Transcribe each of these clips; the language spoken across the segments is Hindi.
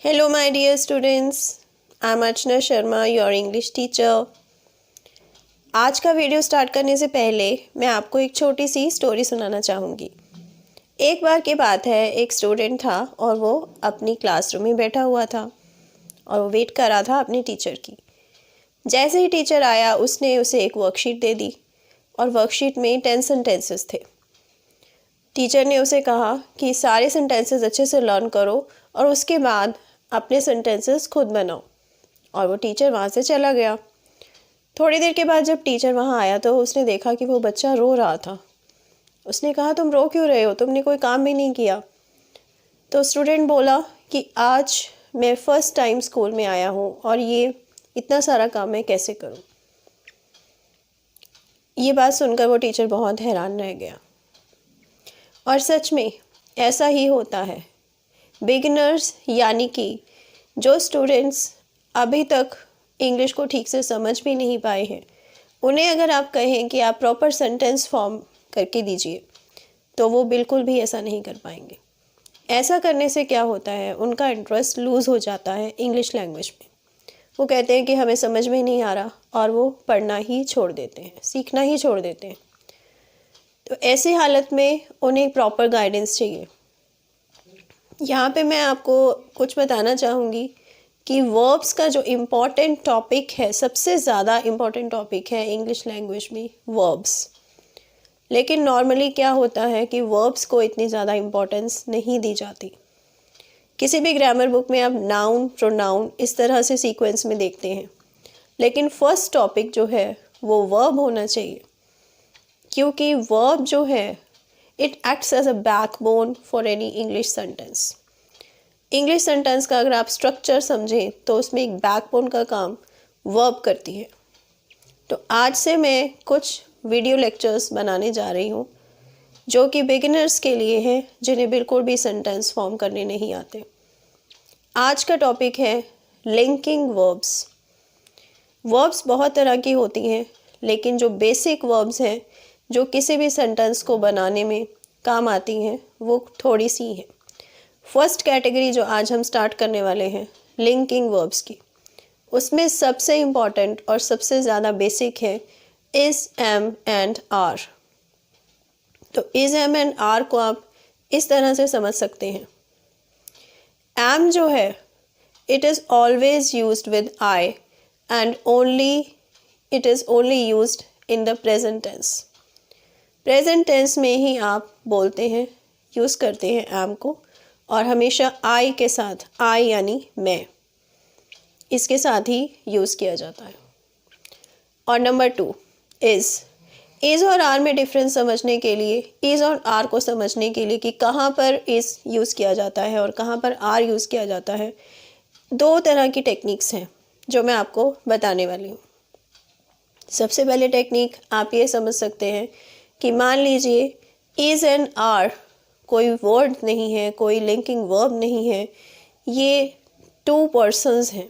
Hello, my dear students. I'm Archana Sharma, your English teacher. आज का वीडियो स्टार्ट करने से पहले मैं आपको एक छोटी सी स्टोरी सुनाना चाहूँगी। एक बार की बात है, एक स्टूडेंट था और वो अपनी क्लासरूम में बैठा हुआ था और वो वेट कर रहा था अपने टीचर की। जैसे ही टीचर आया उसने उसे एक वर्कशीट दे दी और वर्कशीट में 10 सेंटेंसेस थे। टीचर ने उसे कहा कि सारे सेंटेंसेस अच्छे से लर्न करो और उसके बाद अपने सेंटेंसेस खुद बनाओ। और वो टीचर वहाँ से चला गया। थोड़ी देर के बाद जब टीचर वहाँ आया तो उसने देखा कि वो बच्चा रो रहा था। उसने कहा, तुम रो क्यों रहे हो, तुमने कोई काम भी नहीं किया। तो स्टूडेंट बोला कि आज मैं फ़र्स्ट टाइम स्कूल में आया हूँ और ये इतना सारा काम मैं कैसे करूँ। ये बात सुनकर वो टीचर बहुत हैरान रह गया। और सच में ऐसा ही होता है। बिगिनर्स यानी कि जो स्टूडेंट्स अभी तक इंग्लिश को ठीक से समझ भी नहीं पाए हैं, उन्हें अगर आप कहें कि आप प्रॉपर सेंटेंस फॉर्म करके दीजिए तो वो बिल्कुल भी ऐसा नहीं कर पाएंगे। ऐसा करने से क्या होता है, उनका इंटरेस्ट लूज़ हो जाता है इंग्लिश लैंग्वेज में। वो कहते हैं कि हमें समझ में नहीं आ रहा और वो पढ़ना ही छोड़ देते हैं, सीखना ही छोड़ देते हैं। तो ऐसी हालत में उन्हें प्रॉपर गाइडेंस चाहिए। यहाँ पे मैं आपको कुछ बताना चाहूँगी कि वर्ब्स का जो इम्पॉर्टेंट टॉपिक है, सबसे ज़्यादा इम्पॉर्टेंट टॉपिक है इंग्लिश लैंग्वेज में वर्ब्स। लेकिन नॉर्मली क्या होता है कि वर्ब्स को इतनी ज़्यादा इम्पोर्टेंस नहीं दी जाती। किसी भी ग्रामर बुक में आप नाउन, प्रोनाउन इस तरह से सीक्वेंस में देखते हैं, लेकिन फर्स्ट टॉपिक जो है वो वर्ब होना चाहिए, क्योंकि वर्ब जो है it acts as a backbone for any English sentence. English sentence का अगर आप स्ट्रक्चर समझें तो उसमें एक बैकबोन का काम वर्ब करती है। तो आज से मैं कुछ वीडियो लेक्चर्स बनाने जा रही हूँ जो कि बिगिनर्स के लिए है, जिन्हें बिल्कुल भी सेंटेंस फॉर्म करने नहीं आते। आज का टॉपिक है लिंकिंग वर्ब्स। वर्ब्स बहुत तरह की होती हैं, लेकिन जो बेसिक वर्ब्स हैं जो किसी भी सेंटेंस को बनाने में काम आती हैं वो थोड़ी सी हैं। फर्स्ट कैटेगरी जो आज हम स्टार्ट करने वाले हैं लिंकिंग वर्ब्स की, उसमें सबसे इम्पॉर्टेंट और सबसे ज़्यादा बेसिक है इज़, एम एंड आर। तो इज़, एम एंड आर को आप इस तरह से समझ सकते हैं। एम जो है it is always used with I and it is only used in the present tense. Present tense में ही आप बोलते हैं, यूज़ करते हैं एम को, और हमेशा आई के साथ, आई यानी मैं, इसके साथ ही यूज़ किया जाता है। और नंबर 2 इज़ और आर में डिफरेंस समझने के लिए, इज़ और आर को समझने के लिए कि कहाँ पर इज़ यूज़ किया जाता है और कहाँ पर आर यूज़ किया जाता है, 2 तरह की टेक्निक्स हैं जो मैं आपको बताने वाली हूँ। सबसे पहले टेक्निक आप ये समझ सकते हैं कि मान लीजिए इज़ एंड आर कोई वर्ड नहीं है, कोई लिंकिंग वर्ब नहीं है, ये 2 पर्सन्स हैं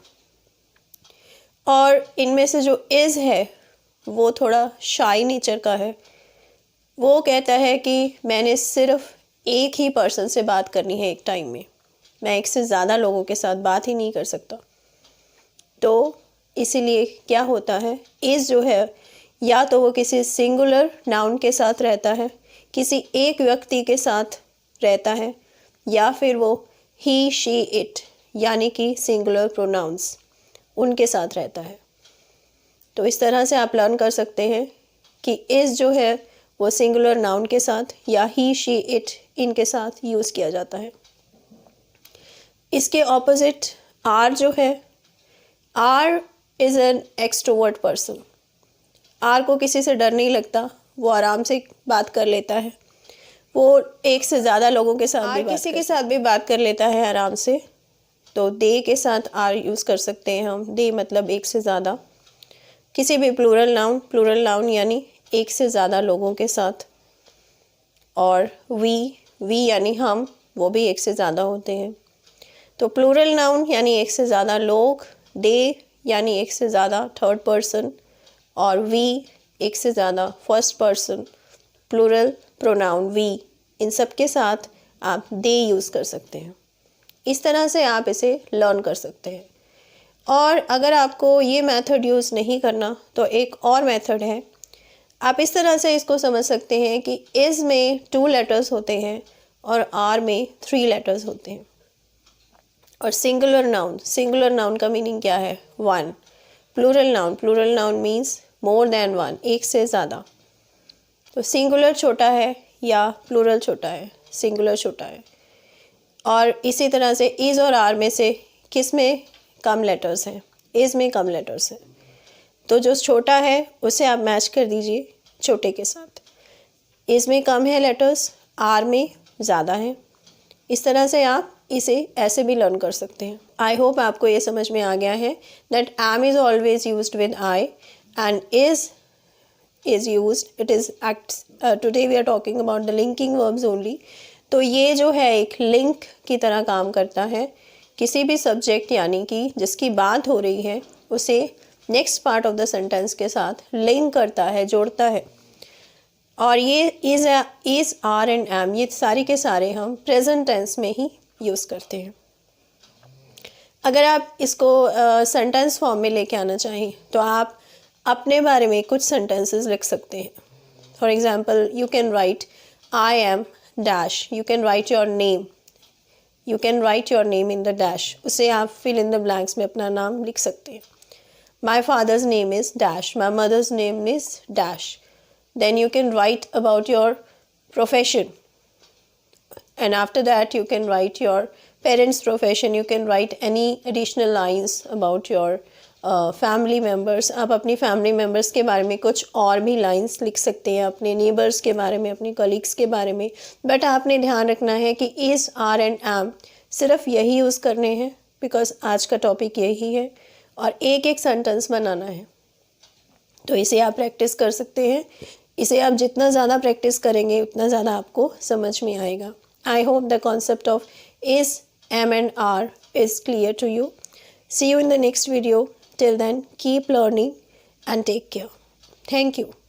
और इनमें से जो इज़ है वो थोड़ा शाई नेचर का है। वो कहता है कि मैंने सिर्फ एक ही पर्सन से बात करनी है एक टाइम में, मैं एक से ज़्यादा लोगों के साथ बात ही नहीं कर सकता। तो इसीलिए क्या होता है, इज़ जो है या तो वो किसी सिंगुलर नाउन के साथ रहता है, किसी एक व्यक्ति के साथ रहता है, या फिर वो ही, शी, इट यानी कि सिंगुलर प्रोनाउंस उनके साथ रहता है। तो इस तरह से आप लर्न कर सकते हैं कि इज़ जो है वो सिंगुलर नाउन के साथ या ही, शी, इट इनके साथ यूज़ किया जाता है। इसके ऑपोजिट आर जो है, are is an extrovert person. Are को किसी से डर नहीं लगता, वो आराम से बात कर लेता है, वो एक से ज़्यादा लोगों के साथ भी किसी के साथ भी बात कर लेता है आराम से। तो दे के साथ आर यूज़ कर सकते हैं हम, दे मतलब एक से ज़्यादा। किसी भी प्लूरल नाउन यानी एक से ज़्यादा लोगों के साथ। और वी यानी हम, वो भी एक से ज़्यादा होते हैं। तो प्लूरल नाउन यानी एक से ज़्यादा लोग, दे यानी एक से ज़्यादा थर्ड पर्सन, और वी एक से ज़्यादा first person, plural pronoun we, इन सब के साथ आप दे यूज़ कर सकते हैं। इस तरह से आप इसे लर्न कर सकते हैं। और अगर आपको ये मेथड यूज़ नहीं करना तो एक और मेथड है। आप इस तरह से इसको समझ सकते हैं कि इज़ में 2 लेटर्स होते हैं और आर में 3 लेटर्स होते हैं। और सिंगुलर नाउन का मीनिंग क्या है? 1। Plural noun means more than 1, एक से ज़्यादा। तो सिंगुलर छोटा है या प्लूरल छोटा है? सिंगुलर छोटा है। और इसी तरह से इज़ और आर में से किस में कम लेटर्स हैं? इज़ में कम लेटर्स हैं। तो जो छोटा है उसे आप मैच कर दीजिए छोटे के साथ। इज़ में कम है लेटर्स, आर में ज़्यादा है। इस तरह से आप इसे ऐसे भी लर्न कर सकते हैं। आई होप आपको ये समझ में आ गया है that am is always used with I and is used, it is acts, today we are talking about the linking verbs only। तो ये जो है एक लिंक की तरह काम करता है। किसी भी सब्जेक्ट यानी कि जिसकी बात हो रही है उसे next part of the sentence के साथ लिंक करता है, जोड़ता है। और ये इज़ आर एंड एम, ये सारे के सारे हम प्रेजेंट टेंस में ही यूज़ करते हैं। अगर आप इसको सेंटेंस फॉर्म में लेके आना चाहें तो आप अपने बारे में कुछ सेंटेंसेस लिख सकते हैं। For example you can right I am dash, you can right your name, you can right your name in the dash, उसे आप फिल इन द ब्लैंक्स में अपना नाम लिख सकते हैं। My father's name is dash, my mother's name is dash. Then you can write about your profession and after that you can write your parents profession, you can write any additional lines about your family members। आप अपनी फैमिली मेम्बर्स के बारे में कुछ और भी लाइंस लिख सकते हैं, अपने नेबर्स के बारे में, अपने कलीग्स के बारे में। बट आपने ध्यान रखना है कि इज़, आर एंड एम सिर्फ यही यूज़ करने हैं बिकॉज आज का टॉपिक यही है और एक एक सेंटेंस बनाना है। तो इसे आप प्रैक्टिस कर सकते हैं। इसे आप जितना ज़्यादा प्रैक्टिस करेंगे उतना ज़्यादा आपको समझ में आएगा। I hope the concept of is, am and are is clear to you. See you in the next video. Till then, keep learning and take care. Thank you.